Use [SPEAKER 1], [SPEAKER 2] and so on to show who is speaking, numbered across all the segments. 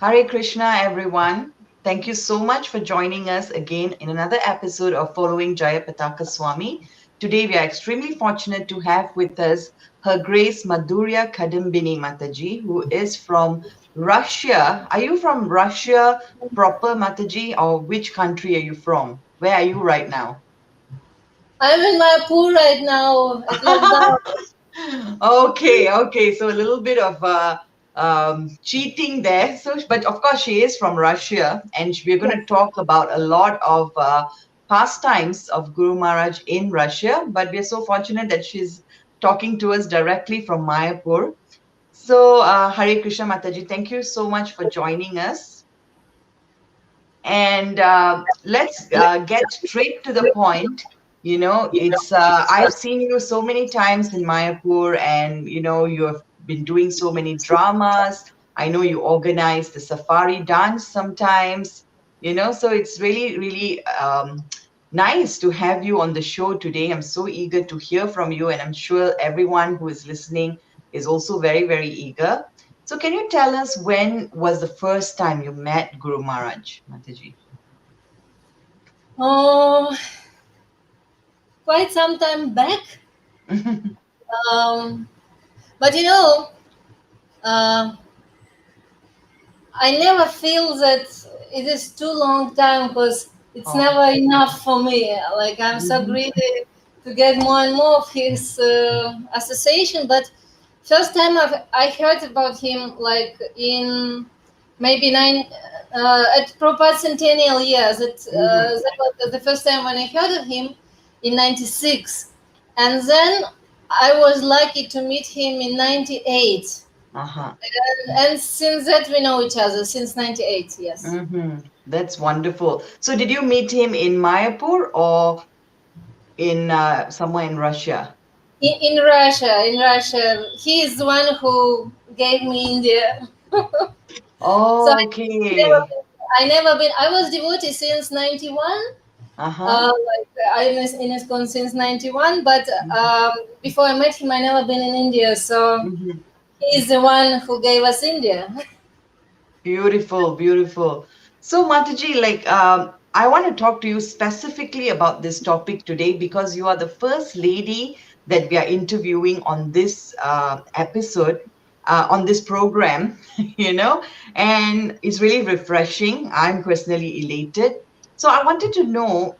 [SPEAKER 1] Hare Krishna, everyone. Thank you so much for joining us again in another episode of Following Jayapataka Swami. Today, we are extremely fortunate to have with us Her Grace Madhurya Kadambini Mataji, who is from Russia. Are you from Russia proper, Mataji, or which country are you from? Where are you right now?
[SPEAKER 2] I'm in Mayapur right now at lockdown.
[SPEAKER 1] Okay. So a little bit of cheating there. So, but of course, she is from Russia, and we're going to talk about a lot of pastimes of Guru Maharaj in Russia. But we're so fortunate that she's talking to us directly from Mayapur. So, Hare Krishna Mataji, thank you so much for joining us. And let's get straight to the point. It's I've seen you so many times in Mayapur, and you have been doing so many dramas. I know you organize the safari dance sometimes. So it's really, really nice to have you on the show today. I'm so eager to hear from you, and I'm sure everyone who is listening is also very, very eager. So can you tell us when was the first time you met Guru Maharaj, Mataji?
[SPEAKER 2] Oh, quite some time back. Um, but uh, I never feel that it is too long time because it's
[SPEAKER 1] Oh.
[SPEAKER 2] never enough for me. Like I'm so
[SPEAKER 1] Mhm.
[SPEAKER 2] greedy to get more and more of his association. But first time I heard about him like in maybe at Prabhupada centennial years.
[SPEAKER 1] Mhm.
[SPEAKER 2] That was the first time when I heard of him in '96, and then I was lucky to meet him in '98.
[SPEAKER 1] Uh-huh.
[SPEAKER 2] And since that we know each other since '98. Yes.
[SPEAKER 1] That's wonderful. So did you meet him in Mayapur or in somewhere in Russia?
[SPEAKER 2] In Russia, he is the one who gave me India. So
[SPEAKER 1] Oh,
[SPEAKER 2] never
[SPEAKER 1] okay.
[SPEAKER 2] been, I never been. I was devotee since '91.
[SPEAKER 1] Uh-huh.
[SPEAKER 2] Like I'm in ISKCON since '91, but
[SPEAKER 1] Mhm.
[SPEAKER 2] before I met him, I never been in India. So
[SPEAKER 1] Mhm.
[SPEAKER 2] he's the one who gave us India.
[SPEAKER 1] Beautiful, beautiful. So, Mataji, I want to talk to you specifically about this topic today because you are the first lady that we are interviewing on this episode, on this program, and it's really refreshing. I'm personally elated. So, I wanted to know,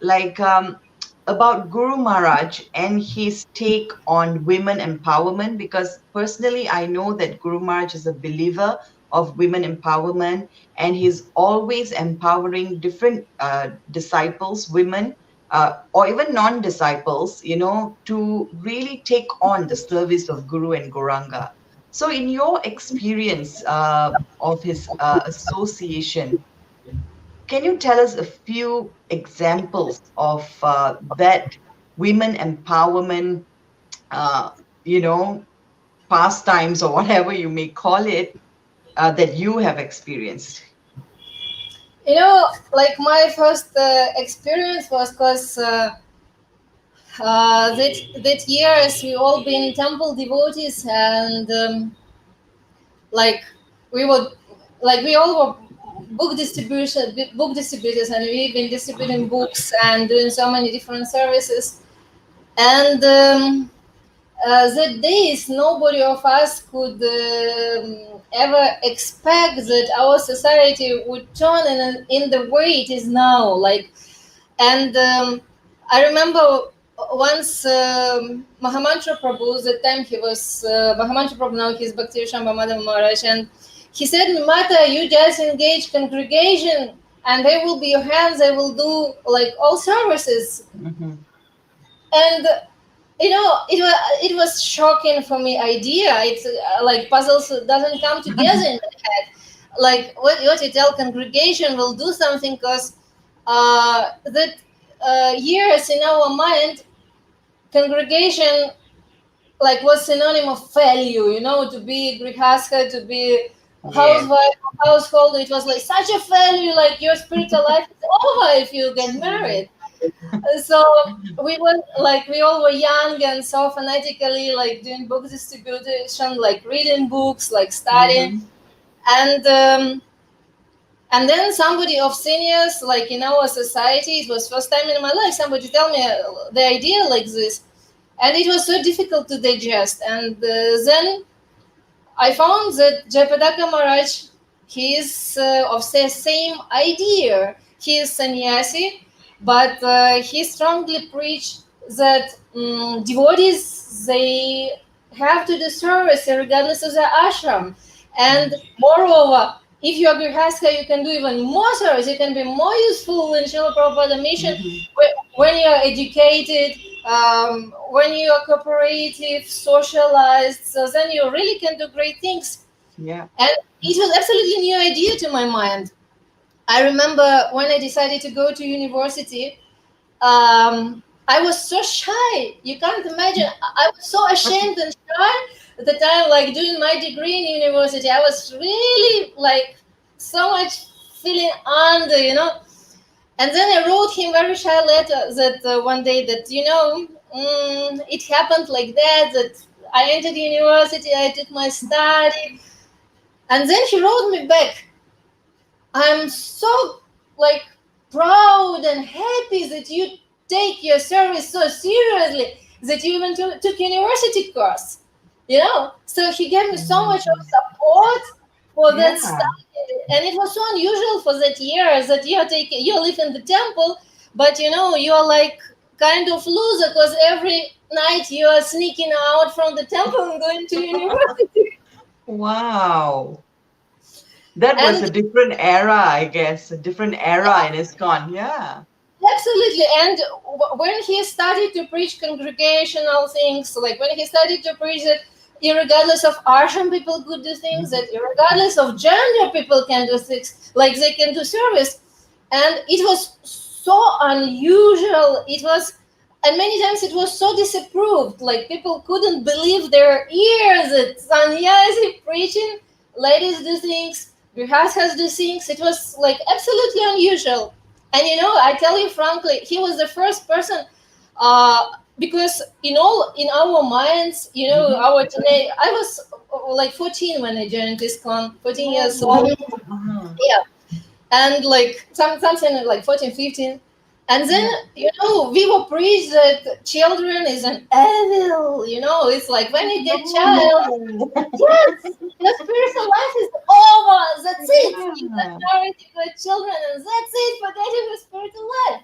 [SPEAKER 1] about Guru Maharaj and his take on women empowerment because personally, I know that Guru Maharaj is a believer of women empowerment, and he's always empowering different disciples, women, or even non-disciples, to really take on the service of Guru and Goranga. So, in your experience of his association, can you tell us a few examples of that women empowerment, uh, you know, pastimes or whatever you may call it, that you have experienced?
[SPEAKER 2] Like my first experience was because that years we all been temple devotees, and like we were we all were book distributors, and we've been distributing books and doing so many different services. And the days nobody of us could ever expect that our society would turn in the way it is now. And I remember once Mahamantra Prabhu, the time he was Mahamantra Prabhu, now he's Bhakti Shamba Madhav Maharaj, and he said, Mata, you just engage congregation and they will be your hands, they will do like all services.
[SPEAKER 1] Mhm.
[SPEAKER 2] And it was shocking for me idea. It's like puzzles doesn't come together in my head. Like what you tell congregation will do something because that years in our mind congregation like was synonym of value, to be grihastha, to be
[SPEAKER 1] Yes.
[SPEAKER 2] housewife, household. It was like such a value, like your spiritual life is over if you get
[SPEAKER 1] Mm.
[SPEAKER 2] married. So we all were young and so fanatically like doing book distribution, like reading books, like studying.
[SPEAKER 1] Mhm.
[SPEAKER 2] And And then somebody of seniors, like in our society, it was first time in my life, somebody tell me the idea like this. And it was so difficult to digest. And then I found that Jayapataka Maharaj, he is of the same idea. He is sannyasi, but he strongly preached that devotees, they have to do service regardless of the ashram. And moreover, if you are grihastha, you can do even more service. You can be more useful in Srila Prabhupada mission when you are educated, when you are cooperative, socialized. So then you really can do great things.
[SPEAKER 1] Yeah.
[SPEAKER 2] And it was absolutely new idea to my mind. I remember when I decided to go to university, I was so shy. You can't imagine. I was so ashamed and shy at the time, like doing my degree in university. I was really like so much feeling under. And then I wrote him very shy letter that one day that it happened like that. That I entered university, I did my study, and then he wrote me back. I'm so like proud and happy that you take your service so seriously that you even took university course. So he gave me so much of support for that
[SPEAKER 1] Yeah.
[SPEAKER 2] study, and it was so unusual for that year that you live in the temple, but you're like kind of loser because every night you are sneaking out from the temple and going to university.
[SPEAKER 1] Wow. That was
[SPEAKER 2] And
[SPEAKER 1] a different era, I guess. A different era in ISKCON. Yeah.
[SPEAKER 2] absolutely. And when he started to preach congregational things, like when he started to preach that regardless of ashram, people could do things, that regardless of gender, people can do things, like they can do service. And it was so unusual. And many times it was so disapproved. Like people couldn't believe their ears that sannyasi preaching, ladies do things, grihasthas do things. It was like absolutely unusual. And I tell you frankly, he was the first person, because in our minds, our teenage. I was like 14 when I joined this con, 14 years old.
[SPEAKER 1] Uh-huh.
[SPEAKER 2] Yeah, and like something like 14, 15. And then
[SPEAKER 1] Yeah.
[SPEAKER 2] we were preached that children is an evil. It's like when you get child, yes, your spiritual life is over. That's it. You got
[SPEAKER 1] Yeah.
[SPEAKER 2] married, you got children, and that's it. Forget your spiritual life.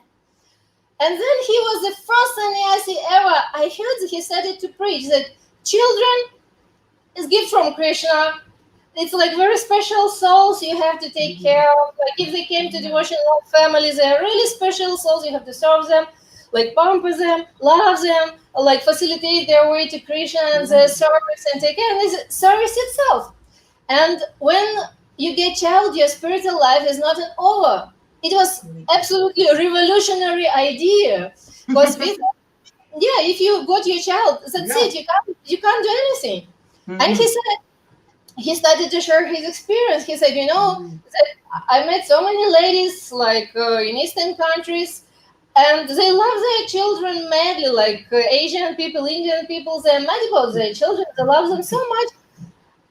[SPEAKER 2] And then he was the first sannyasi ever. I heard that he started to preach that children is gift from Krishna. It's like very special souls you have to take care of. Like if they came to devotional families, they are really special souls. You have to serve them, like pamper them, love them, like facilitate their way to Krishna and their service and take care. And it's service itself. And when you get child, your spiritual life is not an over. It was absolutely a revolutionary idea. Because if you got your child, that's
[SPEAKER 1] Yeah.
[SPEAKER 2] it. You can't do anything. And
[SPEAKER 1] Mhm.
[SPEAKER 2] he started to share his experience. He said,
[SPEAKER 1] Mhm.
[SPEAKER 2] that I met so many ladies like in Eastern countries, and they love their children madly, like Asian people, Indian people. They're mad about their children. They love them so much.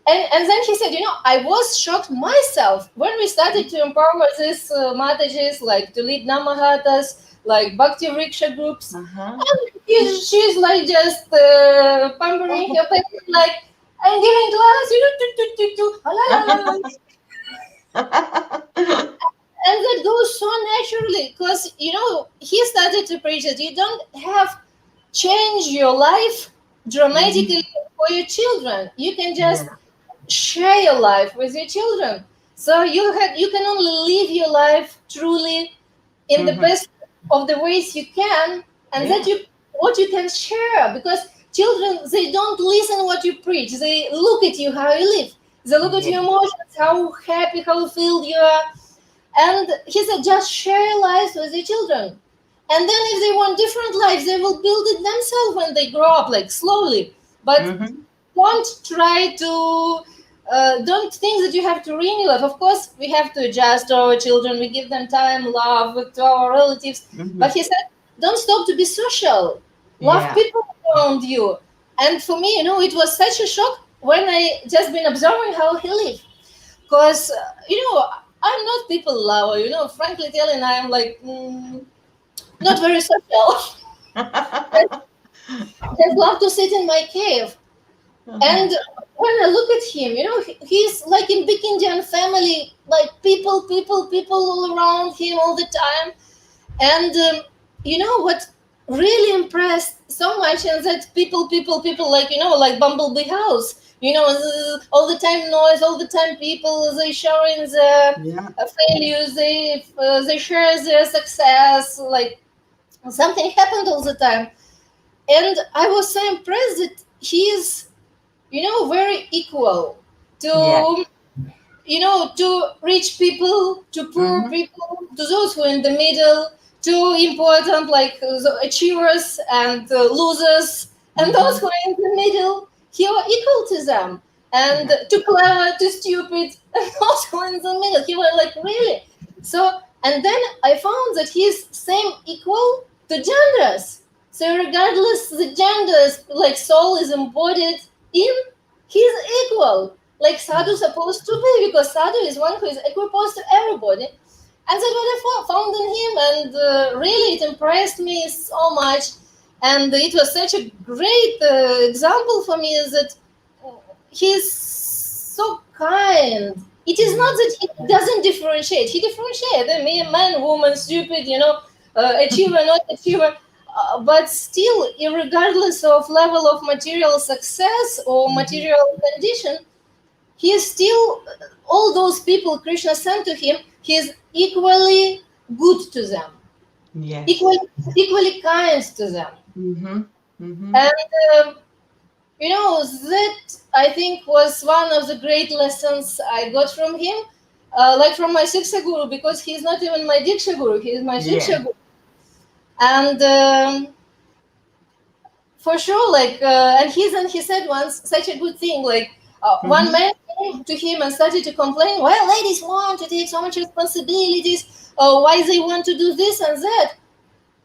[SPEAKER 2] And then he said, I was shocked myself when we started to empower these Mataji's, like to lead Namahatas, like Bhakti Riksha groups.
[SPEAKER 1] Uh-huh.
[SPEAKER 2] And she's like just pampering her parents, like, I'm giving class, la, la, la, la. And that goes so naturally because, he started to preach that you don't have change your life dramatically for your children. You can just
[SPEAKER 1] Yeah.
[SPEAKER 2] share your life with your children. So you can only live your life truly in the
[SPEAKER 1] Mhm.
[SPEAKER 2] best of the ways you can, and that
[SPEAKER 1] Yeah.
[SPEAKER 2] what you can share, because children, they don't listen what you preach. They look at you how you live. They look at
[SPEAKER 1] Yeah.
[SPEAKER 2] your emotions, how happy, how filled you are. And he said, just share your lives with your children. And then if they want different lives, they will build it themselves when they grow up, like slowly. But
[SPEAKER 1] Mhm.
[SPEAKER 2] don't try to don't think that you have to ruin life. Of course, we have to adjust to our children. We give them time, love to our relatives. But
[SPEAKER 1] Mhm.
[SPEAKER 2] he said, don't stop to be social. Love
[SPEAKER 1] Yeah.
[SPEAKER 2] people around you. And for me, it was such a shock when I just been observing how he lived. Because, I'm not people lover, frankly telling, I'm like, not very social. Just love to sit in my cave. And when I look at him, he's like in big Indian family, like people all around him all the time. And what really impressed so much is that people, like, like Bumblebee House, all the time noise, all the time people, they showing their
[SPEAKER 1] Yeah.
[SPEAKER 2] failures, they share their success, like something happened all the time. And I was so impressed that he is, very equal
[SPEAKER 1] Yeah.
[SPEAKER 2] to, to rich people, to poor
[SPEAKER 1] Mm-hmm.
[SPEAKER 2] people, to those who are in the middle, to important, like the achievers and losers, and those
[SPEAKER 1] Mm-hmm.
[SPEAKER 2] who are in the middle. He was equal to them, and
[SPEAKER 1] Yeah.
[SPEAKER 2] too clever, too stupid, and those who are in the middle. He was like really. So, and then I found that he's same equal to genders. So regardless the genders, like soul is embodied in, he's equal like Sadhu supposed to be, because Sadhu is one who is equiposed to everybody. And that's what I found in him, and really it impressed me so much. And it was such a great example for me, is that he's so kind. It is not
[SPEAKER 1] Mm.
[SPEAKER 2] that he doesn't differentiate. He differentiates. I mean, man, woman, stupid, achiever, not achiever. But still, regardless of level of material success or
[SPEAKER 1] Mhm.
[SPEAKER 2] material condition, he is still, all those people Krishna sent to him, he is equally good to them,
[SPEAKER 1] Yes.
[SPEAKER 2] equally equally kind to them.
[SPEAKER 1] Mm-hmm. Mm-hmm.
[SPEAKER 2] And that I think was one of the great lessons I got from him, like from my Siksha Guru, because he's not even my Diksha Guru, he is my
[SPEAKER 1] Yeah.
[SPEAKER 2] Shiksha Guru. And for sure, like, and he said once such a good thing, like, one
[SPEAKER 1] Mm-hmm.
[SPEAKER 2] man came to him and started to complain, well, ladies want to take so much responsibilities, why they want to do this and that.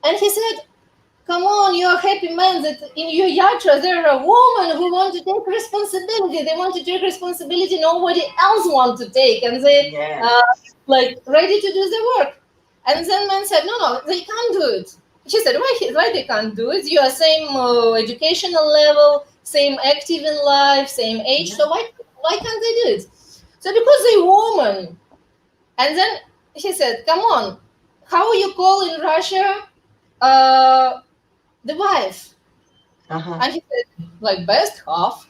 [SPEAKER 2] And he said, come on, you're a happy man that in your yatra there are women who want to take responsibility, they want to take responsibility nobody else want to take, and they
[SPEAKER 1] Yes.
[SPEAKER 2] uh, like ready to do the work. And then man said, no, they can't do it. She said, why they can't do it? You are same educational level, same active in life, same age,
[SPEAKER 1] Yeah.
[SPEAKER 2] so why can't they do it? So because they woman. And then he said, come on, how you call in Russia uh, the wife?
[SPEAKER 1] Uh-huh.
[SPEAKER 2] And he said, like best half.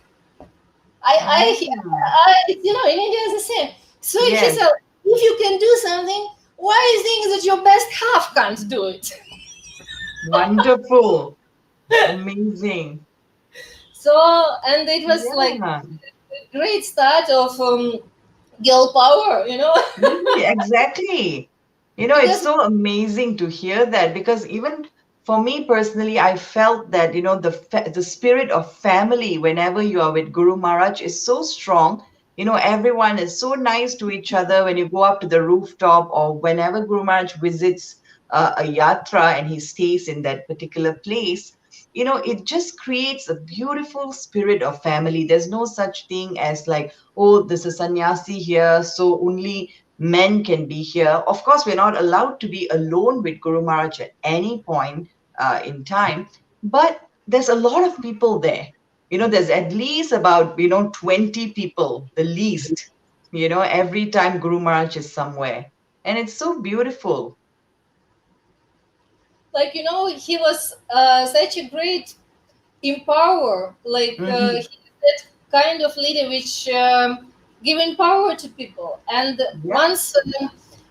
[SPEAKER 1] Ah.
[SPEAKER 2] In India is the same. So he
[SPEAKER 1] Yes.
[SPEAKER 2] said, if you can do something, why you think that your best half can't do it?
[SPEAKER 1] Wonderful. Amazing.
[SPEAKER 2] So, and it was like
[SPEAKER 1] Yeah.
[SPEAKER 2] a great start of girl power,
[SPEAKER 1] Exactly. It's
[SPEAKER 2] because
[SPEAKER 1] so amazing to hear that because even for me personally, I felt that, the spirit of family whenever you are with Guru Maharaj is so strong. Everyone is so nice to each other when you go up to the rooftop or whenever Guru Maharaj visits a yatra and he stays in that particular place. It just creates a beautiful spirit of family. There's no such thing as like, oh, there's a sannyasi here, so only men can be here. Of course, we're not allowed to be alone with Guru Maharaj at any point in time, but there's a lot of people there. There's at least about, 20 people, the least, every time Guru Maharaj is somewhere. And it's so beautiful.
[SPEAKER 2] like he was such a great empower, like
[SPEAKER 1] Hmm.
[SPEAKER 2] he is that kind of leader which giving power to people. And
[SPEAKER 1] Yeah.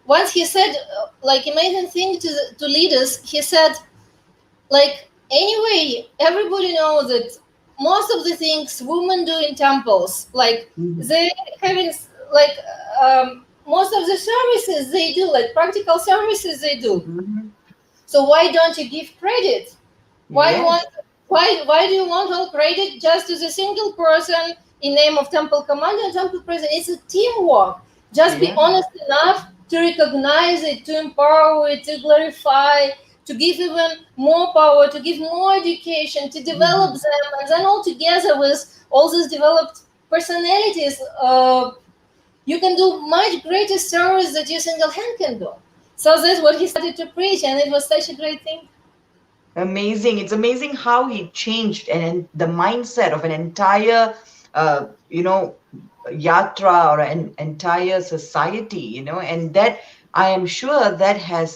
[SPEAKER 2] once he said like amazing thing to leaders. He said, like, anyway, everybody knows that most of the things women do in temples, like
[SPEAKER 1] Hmm.
[SPEAKER 2] they having like most of the services they do, like practical services they do.
[SPEAKER 1] Hmm.
[SPEAKER 2] So why don't you give credit? Why you
[SPEAKER 1] Yes.
[SPEAKER 2] want why do you want all credit just to the single person in name of temple commander and temple president? It's a teamwork. Just be
[SPEAKER 1] Yeah.
[SPEAKER 2] honest enough to recognize it, to empower it, to glorify, to give even more power, to give more education, to develop
[SPEAKER 1] Hmm.
[SPEAKER 2] them, and then all together with all these developed personalities, you can do much greater stories that you single hand can do. So that's what he started to preach, and it was such a great thing.
[SPEAKER 1] Amazing. It's amazing how he changed and the mindset of an entire, you know, yatra or an entire society, you know, and that I am sure that has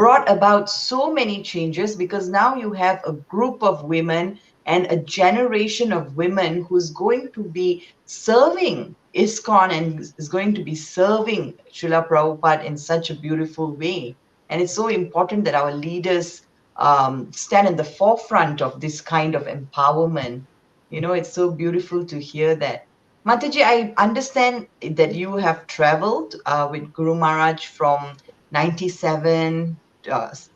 [SPEAKER 1] brought about so many changes because now you have a group of women and a generation of women who's going to be serving ISKCON and is going to be serving Srila Prabhupada in such a beautiful way. And it's so important that our leaders stand in the forefront of this kind of empowerment. You know, it's so beautiful to hear that. Mataji, I understand that you have traveled with Guru Maharaj from 97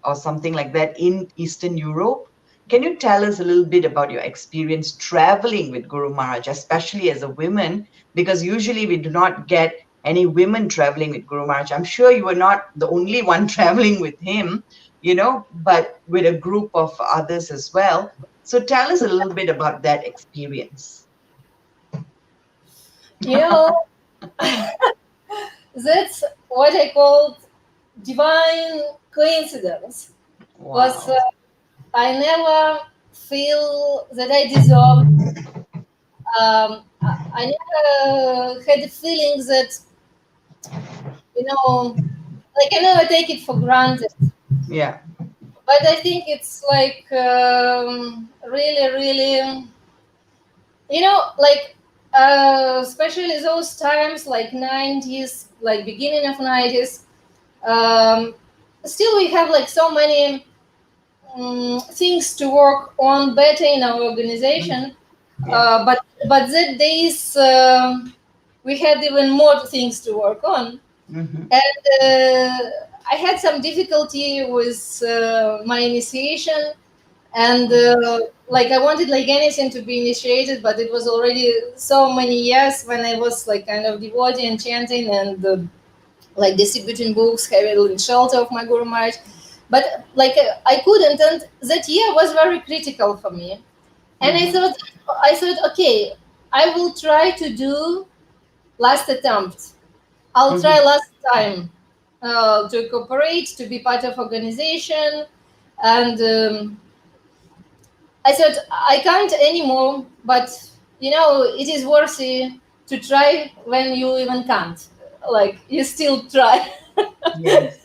[SPEAKER 1] or something like that in Eastern Europe. Can you tell us a little bit about your experience traveling with Guru Maharaj, especially as a woman? Because usually we do not get any women traveling with Guru Maharaj. I'm sure you were not the only one traveling with him, you know, but with a group of others as well. So tell us a little bit about that experience.
[SPEAKER 2] You know, that's what I called divine coincidence. Was
[SPEAKER 1] Wow.
[SPEAKER 2] I never feel that I deserve. I never had the feeling that, like I never take it for granted.
[SPEAKER 1] Yeah.
[SPEAKER 2] But I think it's like really, really, like especially those times like 90s, like beginning of 90s. Um, Still, we have like so many things to work on better in our
[SPEAKER 1] Mm.
[SPEAKER 2] organization.
[SPEAKER 1] Yeah.
[SPEAKER 2] But that days we had even more things to work on,
[SPEAKER 1] Hmm.
[SPEAKER 2] and I had some difficulty with my initiation, and like I wanted like anything to be initiated, but it was already so many years when I was like kind of devotee and chanting and like distributing books, having shelter of my Guru Maharaj. But like I couldn't, and that year was very critical for me. And
[SPEAKER 1] Hmm.
[SPEAKER 2] I thought, okay, I will try to do last attempt. I'll try
[SPEAKER 1] Hmm.
[SPEAKER 2] last time to cooperate, to be part of organization, and I thought I can't anymore. But it is worthy to try when you even can't. Like you still try.
[SPEAKER 1] Yes.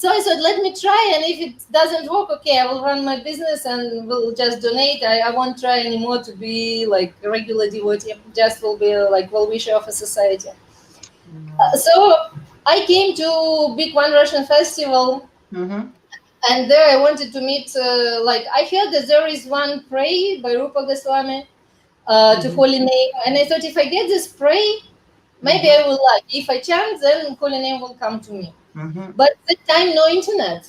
[SPEAKER 2] So I said, let me try, and if it doesn't work, okay, I will run my business and will just donate. I won't try anymore to be like a regular devotee. Just will be like well wisher of a society. So I came to big One Russian festival,
[SPEAKER 1] Hmm.
[SPEAKER 2] and there I wanted to meet. Like I heard that there is one pray by Rupa Goswami to
[SPEAKER 1] Hmm.
[SPEAKER 2] holy name, and I thought if I get this pray, maybe
[SPEAKER 1] Hmm.
[SPEAKER 2] I will like. If I chant, then holy name will come to me.
[SPEAKER 1] Hmm.
[SPEAKER 2] But at that time, no internet.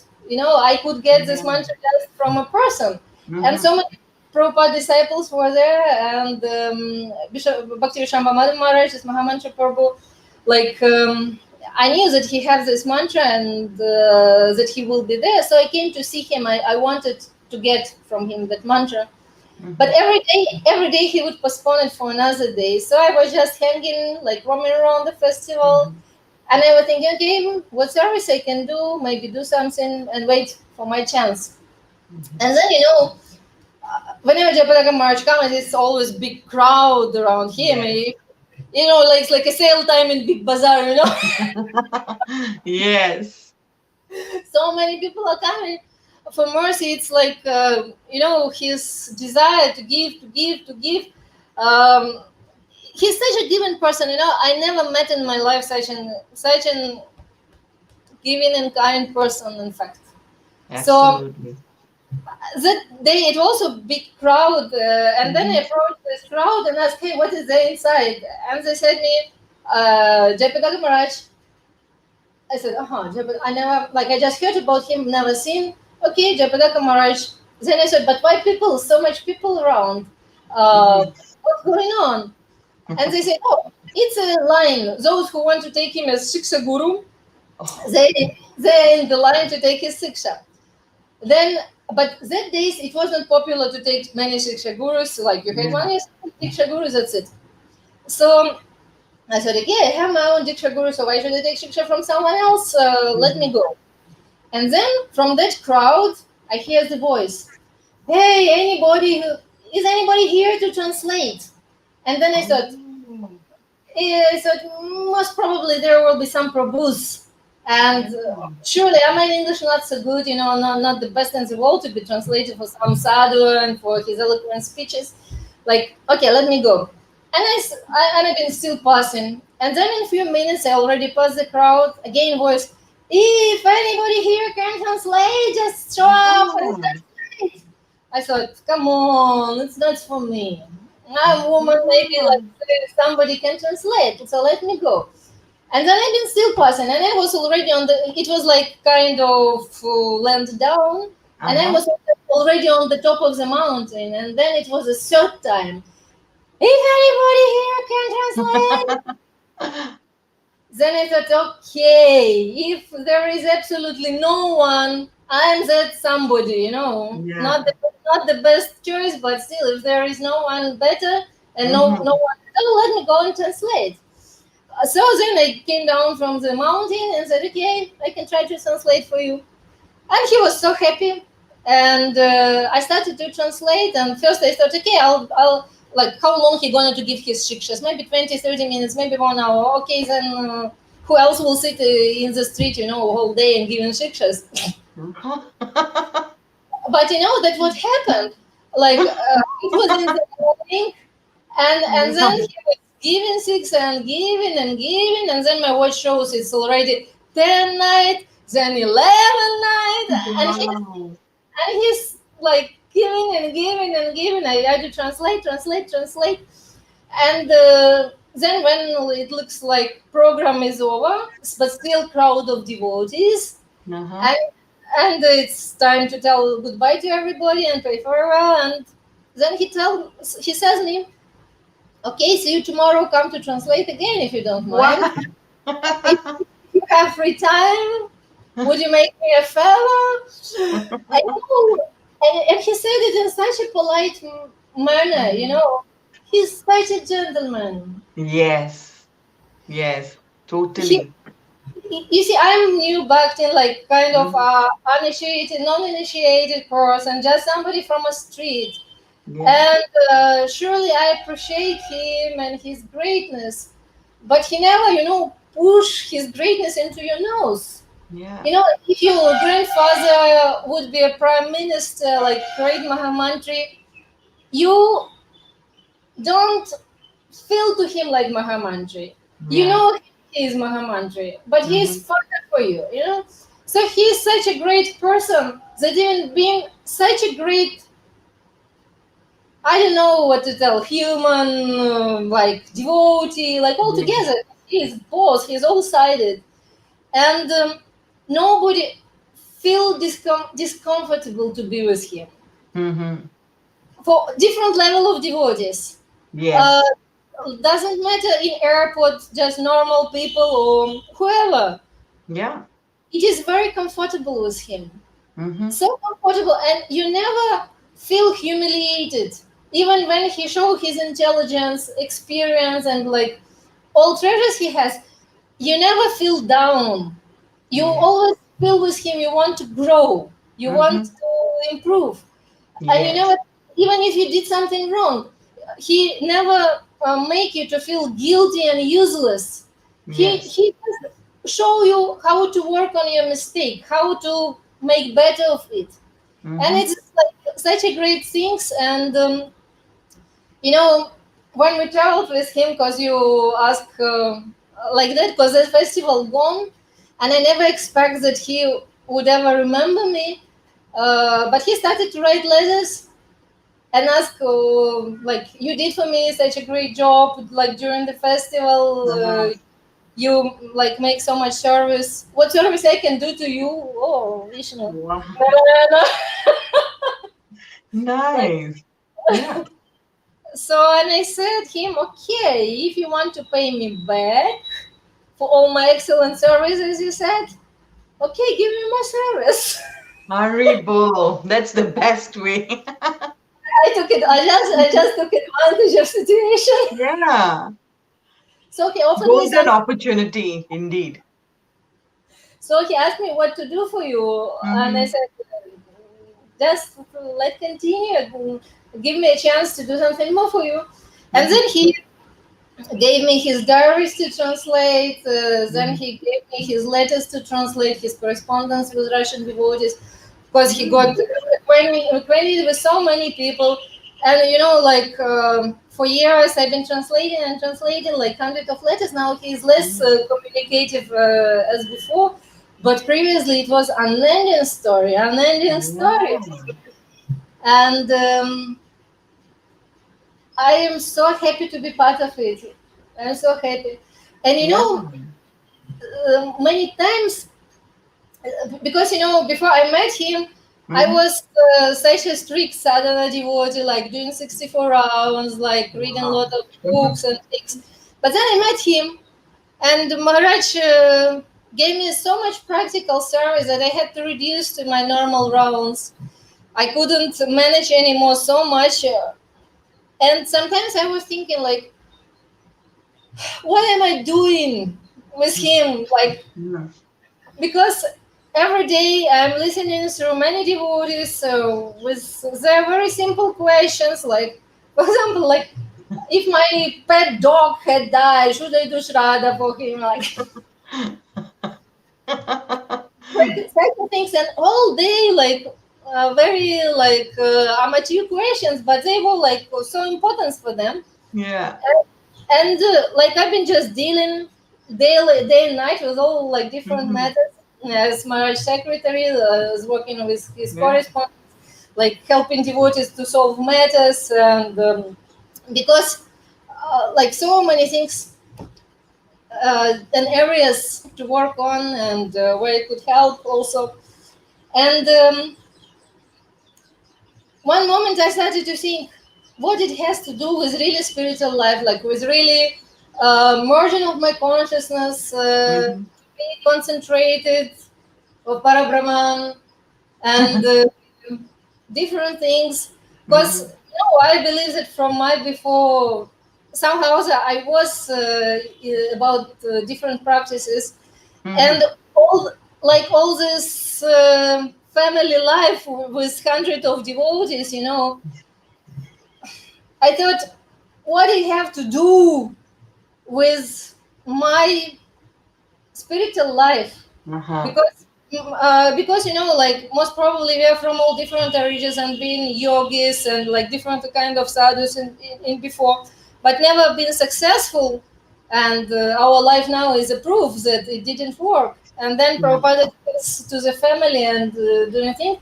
[SPEAKER 2] I could get this
[SPEAKER 1] Yeah.
[SPEAKER 2] mantra just from a person. And
[SPEAKER 1] Hmm.
[SPEAKER 2] so many Prabhupada disciples were there, and Bishop Bhakti Vishamba Maharaj, this Mahamantra Prabhu, like, I knew that he has this mantra and that he will be there. So I came to see him. I wanted to get from him that mantra. But
[SPEAKER 1] Hmm.
[SPEAKER 2] every day he would postpone it for another day. So I was just hanging, like roaming around the festival,
[SPEAKER 1] Hmm.
[SPEAKER 2] and I was thinking, okay, what service I can do, maybe do something and wait for my chance.
[SPEAKER 1] Hmm.
[SPEAKER 2] And then, whenever Jayapataka March comes, it's always big crowd around him.
[SPEAKER 1] Yes.
[SPEAKER 2] Like it's like a sale time in Big Bazaar.
[SPEAKER 1] Yes.
[SPEAKER 2] So many people are coming for mercy. It's like, his desire to give, to give, to give. Um, he's such a giving person. I never met in my life such an giving and kind person, in fact. So
[SPEAKER 1] Absolutely.
[SPEAKER 2] that day it was a big crowd, and then I
[SPEAKER 1] Hmm.
[SPEAKER 2] approached this crowd and asked, hey, what is there inside? And they said me, Jayapataka Maharaj. I said, I never, like, I just heard about him, never seen. Okay, Jayapataka Maharaj. Then I said, but why people, so much people around? Uh,
[SPEAKER 1] Hmm.
[SPEAKER 2] what's going on? And they said, oh, it's a line. Those who want to take him as Shiksha Guru,
[SPEAKER 1] Oh.
[SPEAKER 2] they're in the line to take his Siksha. Then, but that days it wasn't popular to take many Shiksha Gurus. Like you had
[SPEAKER 1] Yeah.
[SPEAKER 2] one Shiksha Guru, that's it. So I said, okay, I have my own Diksha Guru, so why should I take Shiksha from someone else? Let me
[SPEAKER 1] Mhm.
[SPEAKER 2] go. And then from that crowd, I hear the voice, hey, is anybody here to translate? And then
[SPEAKER 1] Oh.
[SPEAKER 2] I thought most probably there will be some Prabhus. And
[SPEAKER 1] Yeah.
[SPEAKER 2] surely, I mean, English not so good, not the best in the world to be translated for some sadhu and for his eloquent speeches. Like, okay, let me go. And I've been still passing. And then in a few minutes, I already passed the crowd. Again, voice, if anybody here can translate, just show up and
[SPEAKER 1] Yeah.
[SPEAKER 2] translate. I thought, come on, it's not for me. I'm a woman, maybe
[SPEAKER 1] Yeah.
[SPEAKER 2] like somebody can translate, so let me go. And then I've been still passing, and I was already on the. It was like kind of land down, and I
[SPEAKER 1] Uh-huh.
[SPEAKER 2] was already on the top of the mountain. And then it was a third time. If anybody here can translate, then I thought, okay, if there is absolutely no one, I'm that somebody,
[SPEAKER 1] Yeah.
[SPEAKER 2] not the best choice, but still, if there is no one better and no
[SPEAKER 1] Mhm.
[SPEAKER 2] one, let me go and translate. So then I came down from the mountain and said, okay, I can try to translate for you. And he was so happy. And I started to translate. And first I thought, okay, I'll like, how long he going to give his shikshas? Maybe 20, 30 minutes, maybe 1 hour. Okay, then who else will sit in the street, all day and giving shikshas? But that what happened. Like, it was in the morning, and then he was giving six and giving, and then my watch shows it's already 10 night, then 11 night,
[SPEAKER 1] Wow.
[SPEAKER 2] and he's like giving and giving and giving. I had to translate, and then when it looks like program is over, but still crowd of devotees,
[SPEAKER 1] Uh-huh.
[SPEAKER 2] and it's time to tell goodbye to everybody and pay farewell. And then he says me, okay, see you tomorrow. Come to translate again if you don't mind.
[SPEAKER 1] Wow.
[SPEAKER 2] If you have free time, would you make me a favor? I know. And he said it in such a polite manner, He's such a gentleman.
[SPEAKER 1] Yes. Yes.
[SPEAKER 2] He,
[SPEAKER 1] Totally.
[SPEAKER 2] you see, I'm new back in like kind of
[SPEAKER 1] Mhm.
[SPEAKER 2] uninitiated, non-initiated person, just somebody from a street.
[SPEAKER 1] Yeah.
[SPEAKER 2] And surely I appreciate him and his greatness, but he never, push his greatness into your nose.
[SPEAKER 1] Yeah.
[SPEAKER 2] If your grandfather would be a prime minister like great Mahamantri, you don't feel to him like Mahamantri. You
[SPEAKER 1] Yeah.
[SPEAKER 2] know he is Mahamantri, but he is
[SPEAKER 1] Mhm.
[SPEAKER 2] father for you. So he is such a great person that even being such a great, I don't know what to tell, human, like devotee, like all
[SPEAKER 1] Yeah.
[SPEAKER 2] together, he is both, he's all-sided. And nobody feel discomfortable to be with him
[SPEAKER 1] Mhm.
[SPEAKER 2] for different level of devotees. Uh,
[SPEAKER 1] Yes.
[SPEAKER 2] doesn't matter in airport, just normal people or whoever.
[SPEAKER 1] Yeah.
[SPEAKER 2] It is very comfortable with him.
[SPEAKER 1] Mhm.
[SPEAKER 2] So comfortable, and you never feel humiliated. Even when he show his intelligence, experience, and like all treasures he has, you never feel down. You
[SPEAKER 1] Yes.
[SPEAKER 2] always feel with him. You want to grow. You want
[SPEAKER 1] Mhm.
[SPEAKER 2] to improve, and you
[SPEAKER 1] Yes.
[SPEAKER 2] never, even if you did something wrong, he never make you to feel guilty and useless.
[SPEAKER 1] Yes.
[SPEAKER 2] He just show you how to work on your mistake, how to make better of it, and
[SPEAKER 1] Mhm.
[SPEAKER 2] it's like such a great things. And you know when we traveled with him, because you ask like that, because the festival gone, and I never expect that he would ever remember me, but he started to write letters and ask, like, you did for me such a great job, like during the festival,
[SPEAKER 1] Uh-huh.
[SPEAKER 2] you like make so much service. What service I can do to you? Oh, Vishnu. No,
[SPEAKER 1] Wow.
[SPEAKER 2] no, no. Like,
[SPEAKER 1] Nice. Yeah.
[SPEAKER 2] so, and I said him, okay, if you want to pay me back for all my excellent services, you said, okay, give me more service.
[SPEAKER 1] Haribo. That's the best way.
[SPEAKER 2] I just took advantage of situation.
[SPEAKER 1] Yeah.
[SPEAKER 2] So he offered me
[SPEAKER 1] Golden
[SPEAKER 2] something.
[SPEAKER 1] opportunity, indeed.
[SPEAKER 2] So he asked me what to do for you, and I
[SPEAKER 1] Mm-hmm.
[SPEAKER 2] said, just let continue. Give me a chance to do something more for you. And
[SPEAKER 1] Mm-hmm.
[SPEAKER 2] then he gave me his diaries to translate. Then
[SPEAKER 1] Mm-hmm.
[SPEAKER 2] he gave me his letters to translate, his correspondence with Russian devotees, because he got
[SPEAKER 1] Mm-hmm.
[SPEAKER 2] acquainted with so many people. And like for years, I've been translating and translating like hundreds of letters. Now he's less communicative as before, but previously it was unending story, unending story,
[SPEAKER 1] Yeah.
[SPEAKER 2] and I am so happy to be part of it. I'm so happy. And
[SPEAKER 1] Yeah.
[SPEAKER 2] many times, because before I met him, I
[SPEAKER 1] Mm-hmm.
[SPEAKER 2] was such a strict sadhana devotee, like doing 64 rounds, like reading a
[SPEAKER 1] Wow.
[SPEAKER 2] lot of
[SPEAKER 1] Mm-hmm.
[SPEAKER 2] books and things. But then I met him, and Maharaj gave me so much practical service that I had to reduce to my normal rounds. I couldn't manage anymore so much. And sometimes I was thinking, like, what am I doing with him? Like,
[SPEAKER 1] Mm-hmm.
[SPEAKER 2] because every day I'm listening through many devotees with their very simple questions, like, for example, like, if my pet dog had died, should I do shraddha for him? Like, type of things, and all day, like, very like amateur questions, but they were like so important for them.
[SPEAKER 1] Yeah.
[SPEAKER 2] And like I've been just dealing daily, day and night with all like different
[SPEAKER 1] Mm-hmm.
[SPEAKER 2] matters. As marriage secretary, I was working with his
[SPEAKER 1] Yeah.
[SPEAKER 2] correspondence, like helping devotees to solve matters, and because like so many things and areas to work on, and where it could help also. And one moment I started to think what it has to do with really spiritual life, like with really merging of my consciousness,
[SPEAKER 1] Mm-hmm.
[SPEAKER 2] being concentrated of Parabrahman, and different things. Because
[SPEAKER 1] Mm-hmm.
[SPEAKER 2] I believe that from my before, somehow I was about different practices,
[SPEAKER 1] Mm-hmm.
[SPEAKER 2] and all all this family life with hundreds of devotees, I thought, what do you have to do with my spiritual life?
[SPEAKER 1] Uh-huh.
[SPEAKER 2] Because like most probably we are from all different regions and being yogis and like different kind of sadhus in before, but never been successful. And our life now is a proof that it didn't work. And then Prabhupada takes to the family and doing things.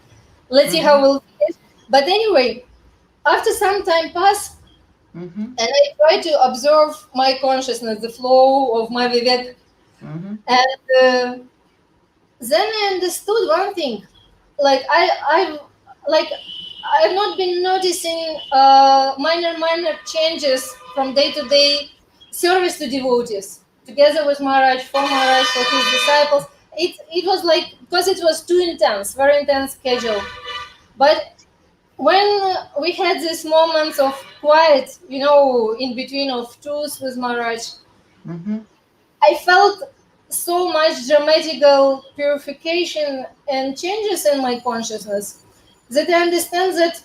[SPEAKER 2] Let's see how
[SPEAKER 1] Mm-hmm.
[SPEAKER 2] we'll finish. But anyway, after some time pass,
[SPEAKER 1] Mm-hmm.
[SPEAKER 2] and I try to observe my consciousness, the flow of my vivek,
[SPEAKER 1] Mm-hmm.
[SPEAKER 2] and then I understood one thing. Like like I've not been noticing minor changes from day to day service to devotees, together with Maharaj, for Maharaj, for his disciples. It was like, because it was too intense, very intense schedule. But when we had these moments of quiet, in between of truth with Maharaj,
[SPEAKER 1] Mm-hmm.
[SPEAKER 2] I felt so much dramatical purification and changes in my consciousness that I understand that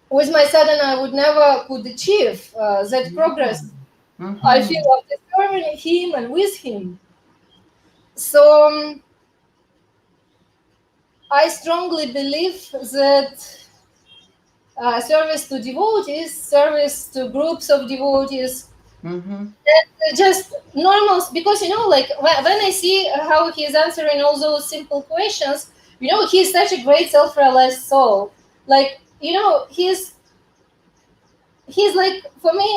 [SPEAKER 2] with my sadhana I would never could achieve that
[SPEAKER 1] Yeah.
[SPEAKER 2] progress I
[SPEAKER 1] Mm-hmm.
[SPEAKER 2] feel after serving him and with him. So I strongly believe that service to devotees, service to groups of devotees,
[SPEAKER 1] Mm-hmm.
[SPEAKER 2] just normal, because like when I see how he's answering all those simple questions, he's such a great self-realized soul. Like he's like, for me,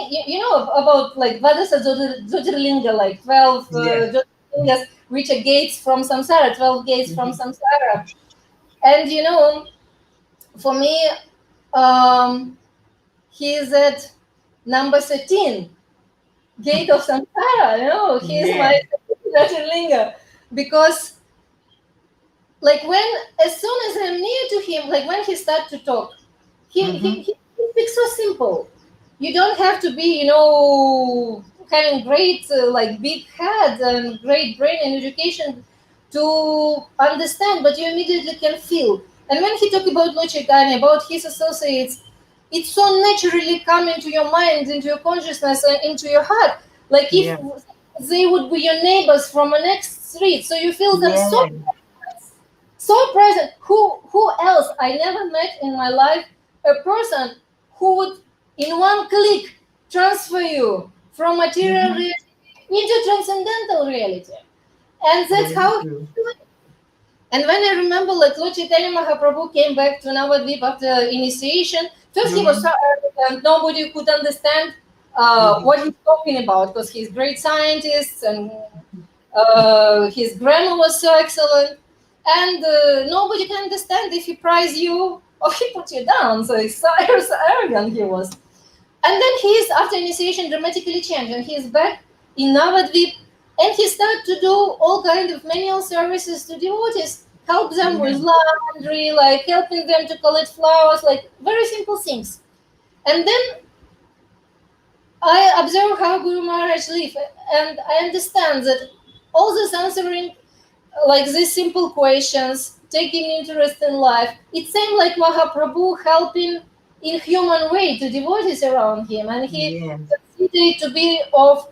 [SPEAKER 2] about like Vadasa Jyotirlinga, like 12
[SPEAKER 1] Yes.
[SPEAKER 2] Jyotirlingas, which are gates from samsara, 12 gates from
[SPEAKER 1] Mm-hmm.
[SPEAKER 2] samsara. And for me, um he's at number 13, gate of samsara. He's my
[SPEAKER 1] Yes.
[SPEAKER 2] Jyotirlinga, because like when, as soon as I'm near to him, like when he starts to talk, he, he,
[SPEAKER 1] Mm-hmm.
[SPEAKER 2] he he speaks so simple. You don't have to be, having great like big head and great brain and education to understand, but you immediately can feel. And when he talked about Lochitani, about his associates, it so naturally come into your mind, into your consciousness, and into your heart, like if
[SPEAKER 1] Yeah.
[SPEAKER 2] they would be your neighbors from the next street. So you feel them so
[SPEAKER 1] Yeah.
[SPEAKER 2] so present. Who else? I never met in my life a person who would in one click transfer you from material
[SPEAKER 1] Mm-hmm.
[SPEAKER 2] reality into transcendental reality. And that's
[SPEAKER 1] Very
[SPEAKER 2] how he
[SPEAKER 1] true.
[SPEAKER 2] do it. And when I remember, like Lord Chaitanya Mahaprabhu came back to Navadvip after initiation, first he was
[SPEAKER 1] Mm-hmm.
[SPEAKER 2] so arrogant, nobody could understand
[SPEAKER 1] Mm-hmm.
[SPEAKER 2] what he's talking about because he's great scientist and his grammar was so excellent, and nobody can understand if he praise you or he put you down. So he's so, so arrogant he was. And then he's after initiation dramatically changed, and he's back in Navadvip, and he started to do all kind of manual services to devotees, help them with
[SPEAKER 1] Yeah.
[SPEAKER 2] laundry, like helping them to collect flowers, like very simple things. And then I observe how Guru Maharaj live, and I understand that all this answering like these simple questions, taking interest in life. It seemed like Mahaprabhu helping in human way to devotees around him, and he
[SPEAKER 1] Yes.
[SPEAKER 2] considered it to be of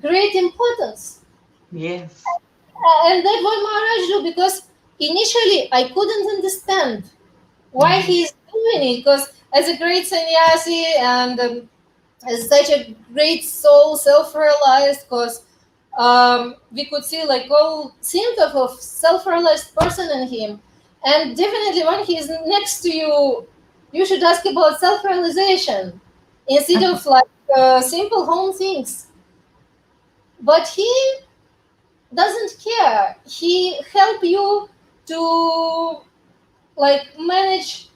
[SPEAKER 2] great importance.
[SPEAKER 1] Yes.
[SPEAKER 2] And that's what Maharaj do because initially I couldn't understand why
[SPEAKER 1] Mm-hmm.
[SPEAKER 2] he's doing it because as a great sannyasi and as such a great soul, self-realized, because we could see like all symptoms of self-realized person in him. And definitely when he's next to you, you should ask about self-realization instead of like simple home things. But he doesn't care. He help you to like manage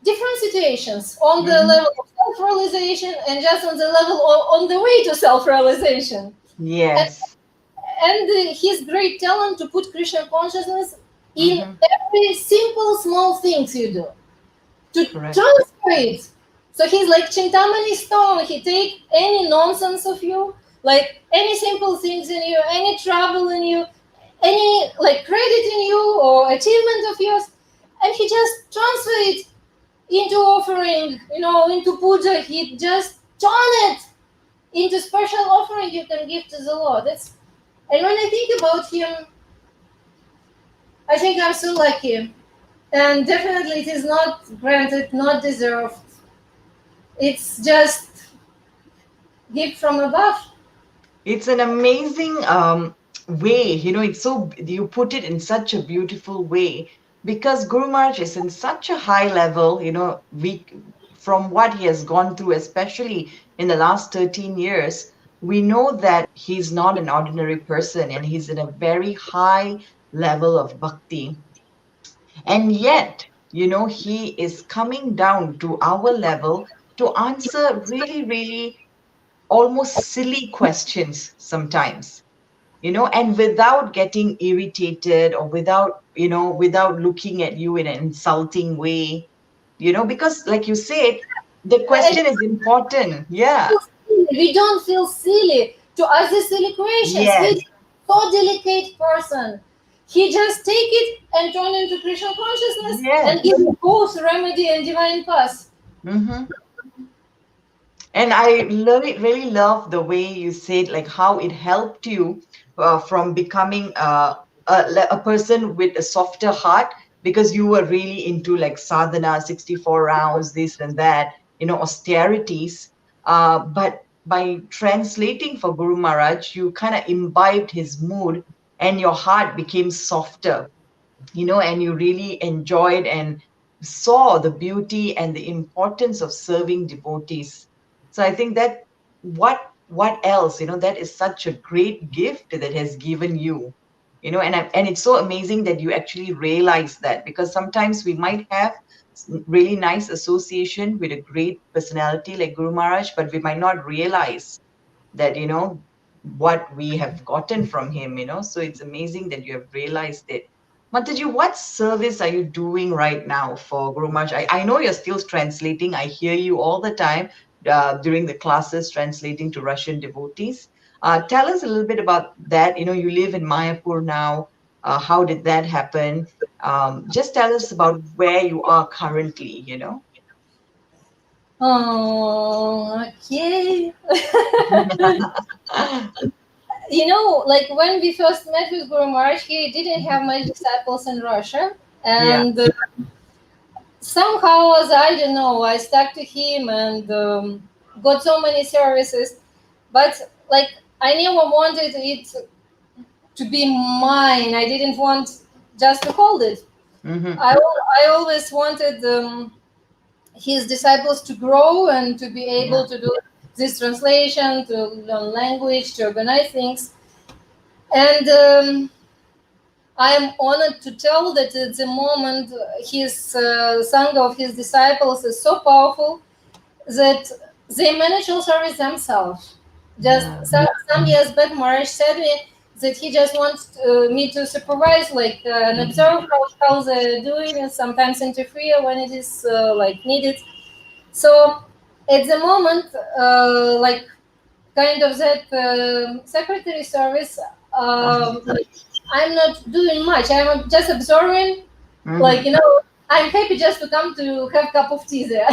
[SPEAKER 2] different situations on the
[SPEAKER 1] Mm-hmm.
[SPEAKER 2] level of self-realization and just on the level on the way to self-realization. And,
[SPEAKER 1] Yes.
[SPEAKER 2] and his great talent to put Krishna consciousness in
[SPEAKER 1] Mm-hmm.
[SPEAKER 2] every simple small things you do to
[SPEAKER 1] Correct.
[SPEAKER 2] transfer it. So he's like Chintamani stone. He take any nonsense of you, like any simple things in you, any trouble in you, any like credit in you or achievement of yours, and he just transfer it into offering, into puja. He just turn it into special offering you can give to the Lord. And when I think about him, I think I'm so lucky. And definitely it is not granted, not deserved. It's just gift from above.
[SPEAKER 1] It's an amazing way, it's so, you put it in such a beautiful way because Guru Maharaj is in such a high level, from what he has gone through, especially in the last 13 years, we know that he's not an ordinary person and he's in a very high level of bhakti. And yet, he is coming down to our level to answer really, really almost silly questions sometimes, and without getting irritated or without looking at you in an insulting way, because like you said, the
[SPEAKER 2] And
[SPEAKER 1] question is important. Yeah.
[SPEAKER 2] we don't feel silly to ask these silly questions.
[SPEAKER 1] Yes.
[SPEAKER 2] He's so delicate person. He just take it and turn into Krishna consciousness and
[SPEAKER 1] Yes.
[SPEAKER 2] give both remedy and divine path.
[SPEAKER 1] Hmm. And I really love the way you said, like how it helped you from becoming a person with a softer heart because you were really into like sadhana, 64 rounds, this and that, austerities. But by translating for Guru Maharaj, you kind of imbibed his mood and your heart became softer, and you really enjoyed and saw the beauty and the importance of serving devotees. So I think that what else, that is such a great gift that has given you, and it's so amazing that you actually realize that because sometimes we might have really nice association with a great personality like Guru Maharaj, but we might not realize that what we have gotten from him, so it's amazing that you have realized it. Mataji, what service are you doing right now for Guru Maharaj? I know you're still translating, I hear you all the time, during the classes translating to Russian devotees. Tell us a little bit about that. You live in Mayapur now. How did that happen? Just tell us about where you are currently.
[SPEAKER 2] Oh, okay. Like when we first met with Guru Maharaj, he didn't have much disciples in Russia,
[SPEAKER 1] Yeah.
[SPEAKER 2] and somehow, as I don't know, I stuck to him and got so many services. But like, I never wanted it to be mine. I didn't want just to hold it.
[SPEAKER 1] Hmm.
[SPEAKER 2] I always wanted his disciples to grow and to be
[SPEAKER 1] Yeah.
[SPEAKER 2] able to do this translation, to learn language, to organize things. And I am honored to tell that at the moment his sangha of his disciples is so powerful that they manage all service themselves. Just
[SPEAKER 1] Yeah.
[SPEAKER 2] some years back, Maharaj said me that he just wants me to supervise, like, and
[SPEAKER 1] Hmm.
[SPEAKER 2] observe how they're doing, and sometimes interfere when it is like needed. So at the moment, like kind of that secretary service,
[SPEAKER 1] Uh-huh.
[SPEAKER 2] like, I'm not doing much. I'm just observing. Like,
[SPEAKER 1] Hmm.
[SPEAKER 2] I'm happy just to come to have a cup of tea there.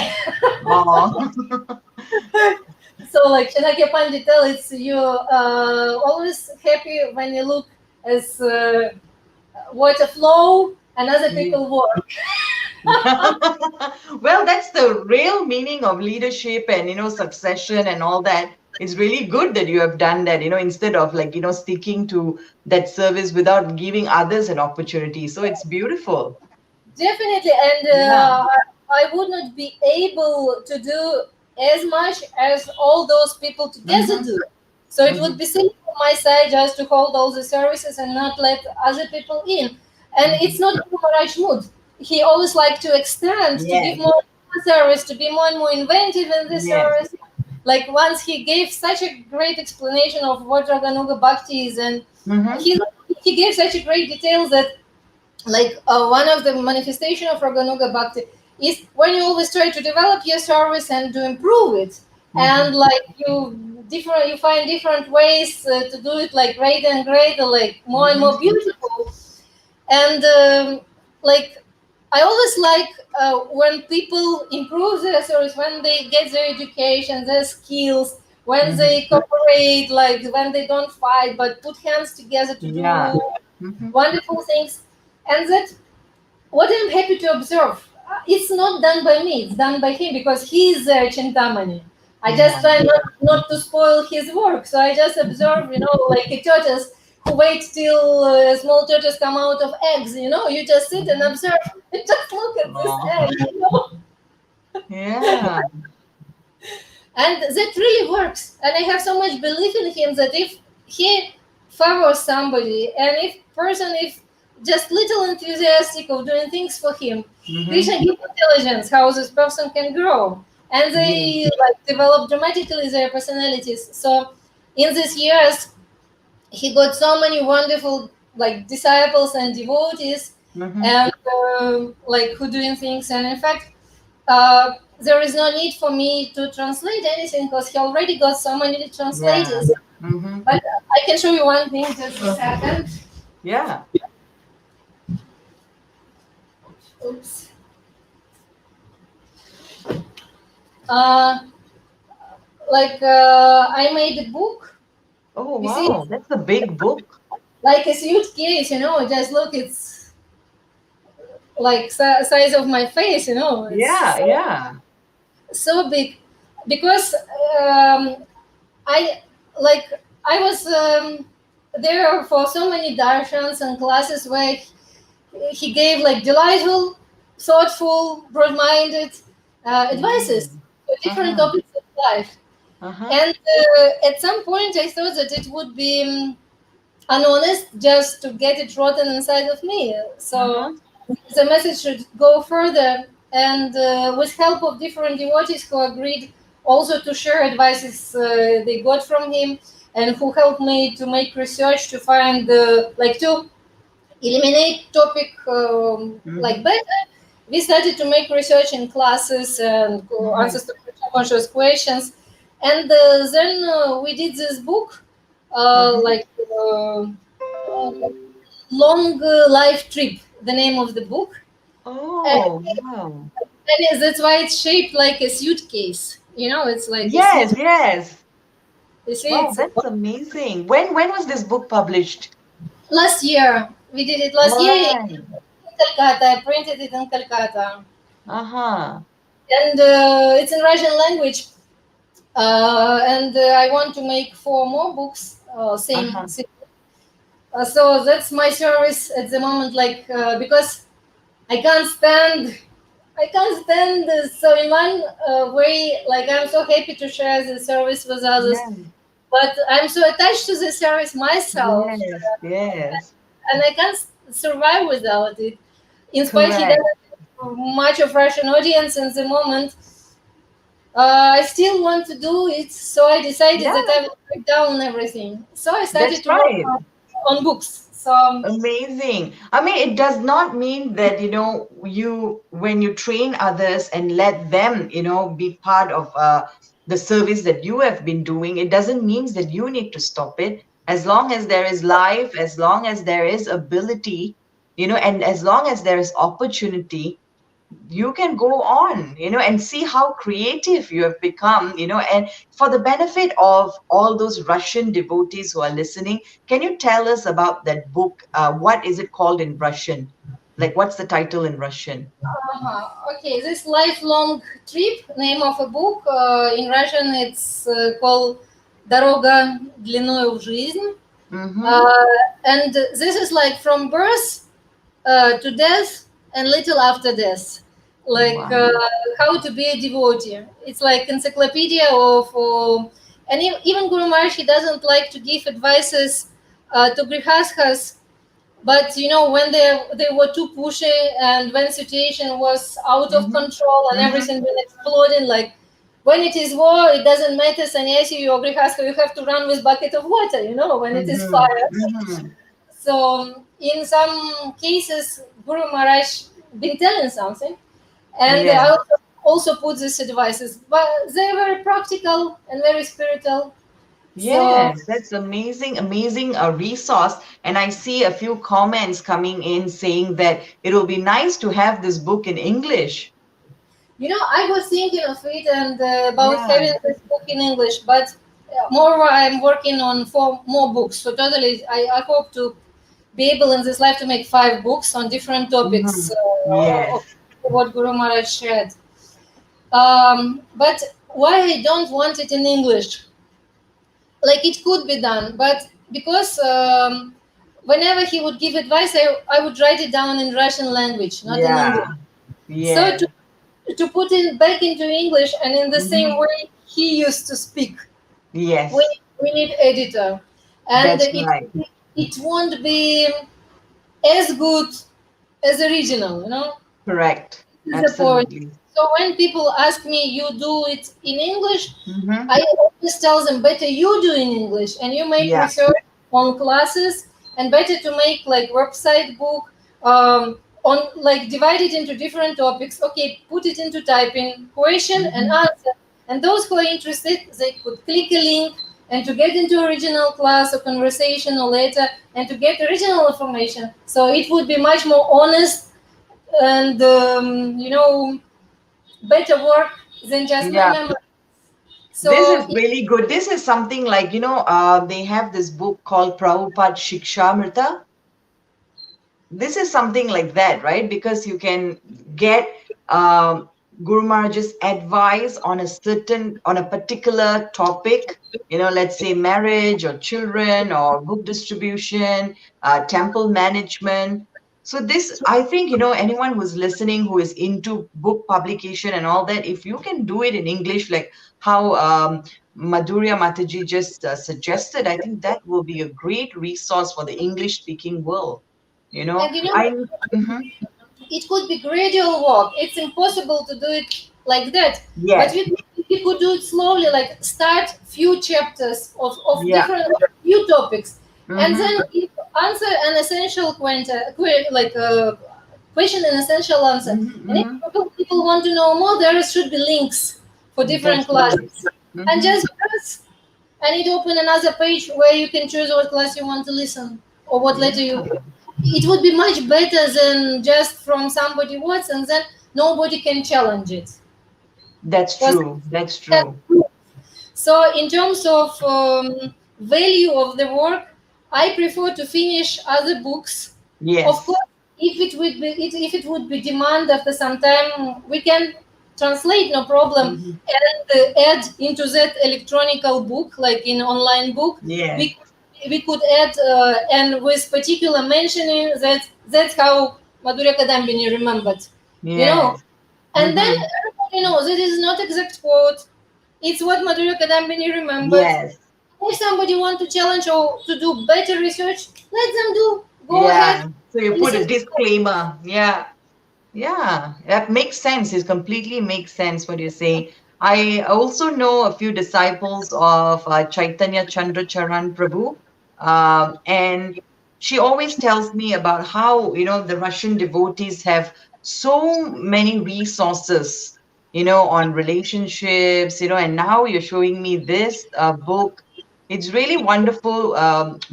[SPEAKER 1] Oh.
[SPEAKER 2] So, like Chanakya Pandit tell, it's you always happy when you look as water flow and other
[SPEAKER 1] Yeah.
[SPEAKER 2] people work.
[SPEAKER 1] Well, that's the real meaning of leadership and succession and all that. It's really good that you have done that, instead of like, sticking to that service without giving others an opportunity. So it's beautiful.
[SPEAKER 2] Definitely, and
[SPEAKER 1] Yeah.
[SPEAKER 2] I would not be able to do as much as all those people together
[SPEAKER 1] Mm-hmm.
[SPEAKER 2] do. So it would
[SPEAKER 1] Mm-hmm.
[SPEAKER 2] be silly from my side just to hold all the services and not let other people in. And
[SPEAKER 1] Mm-hmm.
[SPEAKER 2] it's not Guru Maharaj mood. He always like to extend, to give
[SPEAKER 1] Yes.
[SPEAKER 2] more service, to be more and more inventive in the
[SPEAKER 1] Yes.
[SPEAKER 2] service. Like once he gave such a great explanation of what Raganuga Bhakti is, and
[SPEAKER 1] Mm-hmm.
[SPEAKER 2] he he gave such a great details that, like, one of the manifestation of Raganuga Bhakti is when you always try to develop your service and to improve it,
[SPEAKER 1] Mm-hmm.
[SPEAKER 2] and like you find different ways to do it, like greater and greater, like more and
[SPEAKER 1] Mm-hmm.
[SPEAKER 2] more beautiful. And like, I always like when people improve their service, when they get their education, their skills, when
[SPEAKER 1] Mm-hmm.
[SPEAKER 2] they cooperate, like when they don't fight but put hands together to
[SPEAKER 1] Yeah.
[SPEAKER 2] do
[SPEAKER 1] Mm-hmm.
[SPEAKER 2] wonderful things. And that what I'm happy to observe, it's not done by me, it's done by him, because he is Chintamani. I just
[SPEAKER 1] Yeah.
[SPEAKER 2] try not to spoil his work. So I just observe, like a tortoise who waits till small tortoise come out of eggs. You just sit and
[SPEAKER 1] Mm-hmm.
[SPEAKER 2] observe. Just look at this
[SPEAKER 1] Oh.
[SPEAKER 2] egg.
[SPEAKER 1] Yeah.
[SPEAKER 2] And that really works. And I have so much belief in him that if he favors somebody, and if person if just little enthusiastic of doing things for him,
[SPEAKER 1] Mm-hmm.
[SPEAKER 2] Krishna give intelligence how this person can grow, and
[SPEAKER 1] Yeah.
[SPEAKER 2] they like develop dramatically their personalities. So in these years he got so many wonderful like disciples and devotees,
[SPEAKER 1] Mm-hmm.
[SPEAKER 2] and like who doing things. And in fact, there is no need for me to translate anything because he already got so many
[SPEAKER 1] Yeah.
[SPEAKER 2] translators.
[SPEAKER 1] Mm-hmm.
[SPEAKER 2] But I can show you one thing, just a second.
[SPEAKER 1] Yeah.
[SPEAKER 2] Oops. Uh, like, I made a book.
[SPEAKER 1] Oh,
[SPEAKER 2] You see,
[SPEAKER 1] wow. That's a big book.
[SPEAKER 2] like a suitcase. Just look, it's like size of my face. It's
[SPEAKER 1] Yeah. Yeah.
[SPEAKER 2] so big because I like I was there for so many darshans and classes where he gave like delightful, thoughtful, broad-minded advices
[SPEAKER 1] Mm.
[SPEAKER 2] for different
[SPEAKER 1] Uh-huh.
[SPEAKER 2] topics of life.
[SPEAKER 1] Uh-huh.
[SPEAKER 2] And at some point, I thought that it would be unhonest just to get it rotten inside of me. So
[SPEAKER 1] Uh-huh.
[SPEAKER 2] the message should go further, and with help of different devotees who agreed also to share advices they got from him, and who helped me to make research to find like to eliminate topic like
[SPEAKER 1] Mm-hmm.
[SPEAKER 2] better. we started to make research in classes and
[SPEAKER 1] Mhm.
[SPEAKER 2] answers to conscious questions. And then we did this book,
[SPEAKER 1] Mhm.
[SPEAKER 2] like long life trip, the name of the book. And,
[SPEAKER 1] Oh, wow.
[SPEAKER 2] that's why it's shaped like a suitcase. It's like a
[SPEAKER 1] Yes,
[SPEAKER 2] suit.
[SPEAKER 1] yes.
[SPEAKER 2] You see,
[SPEAKER 1] Wow,
[SPEAKER 2] it's
[SPEAKER 1] that's amazing. When was this book published?
[SPEAKER 2] last year. We did it last year
[SPEAKER 1] Right.
[SPEAKER 2] in Calcutta. I printed it in Calcutta.
[SPEAKER 1] Uh-huh.
[SPEAKER 2] And it's in Russian language. And I want to make four more books,
[SPEAKER 1] Uh-huh.
[SPEAKER 2] same. So that's my service at the moment, like because I can't stand. I can't stand this. So in one way, like I'm so happy to share the service with others,
[SPEAKER 1] Yeah.
[SPEAKER 2] but I'm so attached to the service myself,
[SPEAKER 1] Yes, yes.
[SPEAKER 2] and I can't survive without it. In spite he
[SPEAKER 1] Correct.
[SPEAKER 2] doesn't have much of Russian audience in the moment, I still want to do it. So I decided that
[SPEAKER 1] Yeah,
[SPEAKER 2] I will write down everything. So I
[SPEAKER 1] that's
[SPEAKER 2] started to work
[SPEAKER 1] right.
[SPEAKER 2] on books. So
[SPEAKER 1] Amazing. I mean, it does not mean that, when you train others and let them, be part of the service that you have been doing, it doesn't mean that you need to stop it. As long as there is life, as long as there is ability, and as long as there is opportunity, you can go on, and see how creative you have become, and for the benefit of all those Russian devotees who are listening, can you tell us about that book? What is it called in Russian? Like, what's the title in Russian?
[SPEAKER 2] okay, this lifelong trip, name of a book in Russian, it's called "Дорога длиною в жизнь,"
[SPEAKER 1] Mm-hmm.
[SPEAKER 2] uh, and this is like from birth to death and little after death, like
[SPEAKER 1] Wow.
[SPEAKER 2] how to be a devotee. It's like encyclopedia of, and even Guru Maharaj, he doesn't like to give advices to grihasthas, but when they were too pushy and when situation was out of
[SPEAKER 1] Mm-hmm.
[SPEAKER 2] control and
[SPEAKER 1] Mm-hmm.
[SPEAKER 2] everything been exploding, like when it is war, it doesn't matter, sannyasi or grihastha, you have to run with bucket of water, when it is
[SPEAKER 1] Mm-hmm.
[SPEAKER 2] fire.
[SPEAKER 1] Mm-hmm.
[SPEAKER 2] So in some cases, Guru Maharaj been telling something, and
[SPEAKER 1] Yes.
[SPEAKER 2] I also put these advices, but they were practical and very spiritual. So
[SPEAKER 1] Yes, that's amazing, amazing resource. And I see a few comments coming in saying that it will be nice to have this book in English.
[SPEAKER 2] I was thinking of it and about
[SPEAKER 1] Yeah.
[SPEAKER 2] having this book in English, but moreover, I'm working on four more books. So totally, I hope to be able in this life to make five books on different topics
[SPEAKER 1] Mhm.
[SPEAKER 2] of
[SPEAKER 1] Yes.
[SPEAKER 2] what Guru Maharaj shared. But why I don't want it in English? Like it could be done, but because whenever he would give advice, I would write it down in Russian language, not in
[SPEAKER 1] Yeah.
[SPEAKER 2] English. So
[SPEAKER 1] Yes.
[SPEAKER 2] to put it back into English and in the same
[SPEAKER 1] Hmm.
[SPEAKER 2] way he used to speak, we
[SPEAKER 1] Yes.
[SPEAKER 2] we need editor, and
[SPEAKER 1] That's
[SPEAKER 2] it
[SPEAKER 1] right.
[SPEAKER 2] it won't be as good as original.
[SPEAKER 1] Correct.
[SPEAKER 2] This is the point.
[SPEAKER 1] Absolutely.
[SPEAKER 2] So when people ask me, you do it in English,
[SPEAKER 1] Hmm.
[SPEAKER 2] I always tell them better you do in English and you make
[SPEAKER 1] Yeah.
[SPEAKER 2] research on classes, and better to make like website book on like divided into different topics. Okay, put it into typing, question and
[SPEAKER 1] Hmm.
[SPEAKER 2] answer. And those who are interested, they could click a link and to get into original class or conversation or later and to get original information. So it would be much more honest and better work than just my
[SPEAKER 1] Yeah.
[SPEAKER 2] memory.
[SPEAKER 1] This
[SPEAKER 2] So
[SPEAKER 1] is really good. This is something like, they have this book called Prabhupada Shikshamrita. This is something like that, right? Because you can get um, Guru Maharaj's advice on a particular topic, let's say marriage or children or book distribution, temple management. So this, I think, anyone who's listening who is into book publication and all that, if you can do it in English, like how Madhurya Mataji just suggested, I think that will be a great resource for the English speaking world.
[SPEAKER 2] and
[SPEAKER 1] I mhm.
[SPEAKER 2] it could be gradual work. It's impossible to do it like that. But
[SPEAKER 1] Yes,
[SPEAKER 2] we could do it slowly, like start few chapters of
[SPEAKER 1] yeah,
[SPEAKER 2] different few topics, and
[SPEAKER 1] hmm,
[SPEAKER 2] then if answer an essential question and essential answer. And if
[SPEAKER 1] Mm-hmm.
[SPEAKER 2] people want to know more, there should be links for different
[SPEAKER 1] That's right.
[SPEAKER 2] classes. And
[SPEAKER 1] Mm-hmm.
[SPEAKER 2] just press, and it open another page where you can choose what class you want to listen or what letter you.
[SPEAKER 1] Yeah,
[SPEAKER 2] It would be much better than just from somebody words and then nobody can challenge it.
[SPEAKER 1] that's
[SPEAKER 2] Because
[SPEAKER 1] true. That's true.
[SPEAKER 2] so, in terms of value of the work, I prefer to finish other books. Of
[SPEAKER 1] Yes.
[SPEAKER 2] course, if it would be demand after some time, we can translate, no problem,
[SPEAKER 1] Mm-hmm.
[SPEAKER 2] and add into that electronical book, like in online book.
[SPEAKER 1] Yes.
[SPEAKER 2] We we could add and with particular mentioning that that's how Madhurya Kadambini remembered, you know.
[SPEAKER 1] Yes.
[SPEAKER 2] And then
[SPEAKER 1] Mm-hmm.
[SPEAKER 2] everybody knows it is not exact quote. It's what Madhurya Kadambini remembered.
[SPEAKER 1] Yes.
[SPEAKER 2] If somebody want to challenge or to do better research, let them do. Go ahead.
[SPEAKER 1] Yeah. So you put a
[SPEAKER 2] Listen.
[SPEAKER 1] disclaimer. Yeah. Yeah, that makes sense. It completely makes sense what you're saying. I also know a few disciples of Chaitanya Chandra Charan Prabhu, and she always tells me about how, the Russian devotees have so many resources, on relationships, and now you're showing me this book. It's really wonderful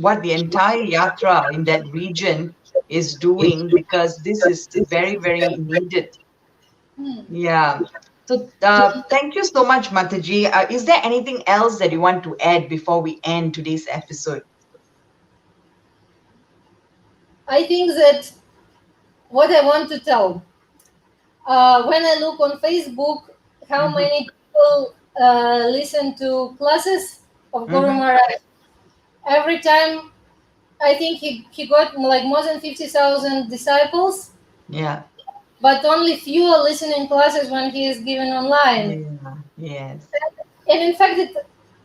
[SPEAKER 1] what the entire yatra in that region is doing because this is very, very needed.
[SPEAKER 2] Hmm.
[SPEAKER 1] Yeah. So thank you so much, Mataji. Is there anything else that you want to add before we end today's episode?
[SPEAKER 2] I think that what I want to tell when I look on Facebook, how
[SPEAKER 1] Mm-hmm,
[SPEAKER 2] many people listen to classes of Guru
[SPEAKER 1] mm-hmm.
[SPEAKER 2] Maharaj. Every time, I think he got like more than 50,000 disciples,
[SPEAKER 1] Yeah.
[SPEAKER 2] but only few are listening classes when he is given online.
[SPEAKER 1] Yeah. Yes.
[SPEAKER 2] And in fact,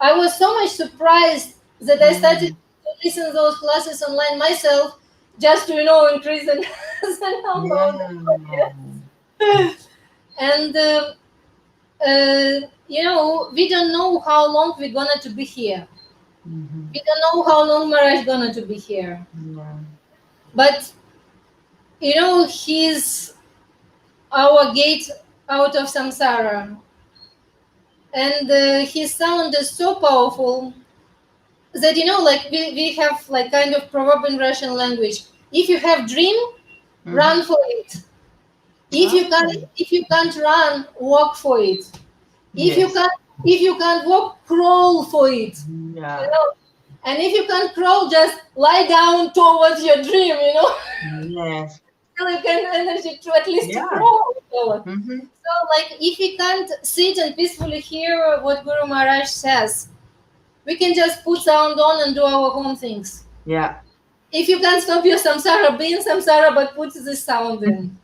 [SPEAKER 2] I was so much surprised that I started
[SPEAKER 1] Mm-hmm.
[SPEAKER 2] to listen to those classes online myself, just to increase the, the number of the
[SPEAKER 1] Yeah.
[SPEAKER 2] audience. And we don't know how long we're gonna to be here.
[SPEAKER 1] Mm-hmm.
[SPEAKER 2] We don't know how long Maharaj gonna to be here.
[SPEAKER 1] Yeah.
[SPEAKER 2] But he's our gate out of samsara, and his sound is so powerful that like we have like kind of proverb in Russian language. If you have dream,
[SPEAKER 1] Mm-hmm.
[SPEAKER 2] run for it. If you can't,
[SPEAKER 1] Okay.
[SPEAKER 2] if you can't run, walk for it. If you
[SPEAKER 1] Yes.
[SPEAKER 2] can't, if you can't walk, crawl for it. You
[SPEAKER 1] Yeah.
[SPEAKER 2] know, and if you can't crawl, just lie down towards your dream.
[SPEAKER 1] Yes.
[SPEAKER 2] So you can energy to at least to
[SPEAKER 1] Yeah.
[SPEAKER 2] crawl forward.
[SPEAKER 1] Mm-hmm.
[SPEAKER 2] So like if we can't sit and peacefully hear what Guru Maharaj says, we can just put sound on and do our own things.
[SPEAKER 1] Yeah.
[SPEAKER 2] If you can't stop your samsara, be in samsara, but put this sound in.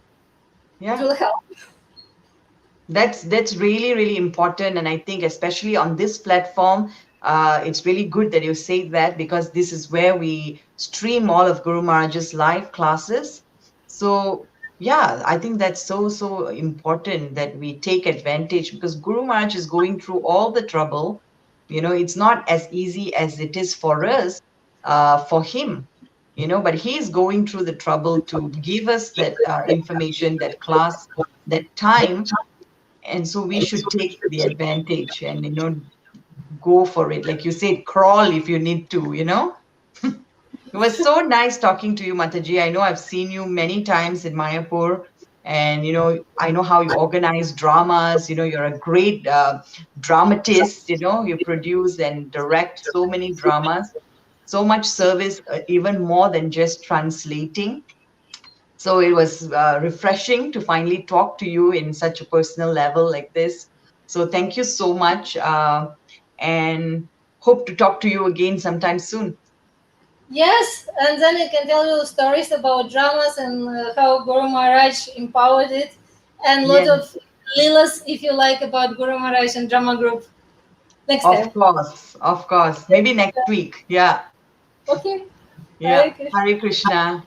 [SPEAKER 2] It
[SPEAKER 1] Yeah.
[SPEAKER 2] will help.
[SPEAKER 1] That's really, really important. And I think especially on this platform, it's really good that you say that because this is where we stream all of Guru Maharaj's live classes. So yeah, I think that's so, so important that we take advantage because Guru Maharaj is going through all the trouble. It's not as easy as it is for us, for him, but he's going through the trouble to give us that information, that class, that time, and so we should take the advantage and go for it, like you said, crawl if you need to. It was so nice talking to you, Mataji. I know I've seen you many times in Mayapur, and I know how you organize dramas. You're a great dramatist. You produce and direct so many dramas, so much service, even more than just translating. So it was refreshing to finally talk to you in such a personal level like this. So thank you so much, and hope to talk to you again sometime soon.
[SPEAKER 2] Yes, and then I can tell you stories about dramas and how Guru Maharaj empowered it, and lot
[SPEAKER 1] Yes,
[SPEAKER 2] of lilas, if you like, about Guru Maharaj and drama group next
[SPEAKER 1] of
[SPEAKER 2] time.
[SPEAKER 1] course, of course. Maybe next week. Yeah,
[SPEAKER 2] Okay.
[SPEAKER 1] yeah.
[SPEAKER 2] Hare Krishna.
[SPEAKER 1] Hare Krishna.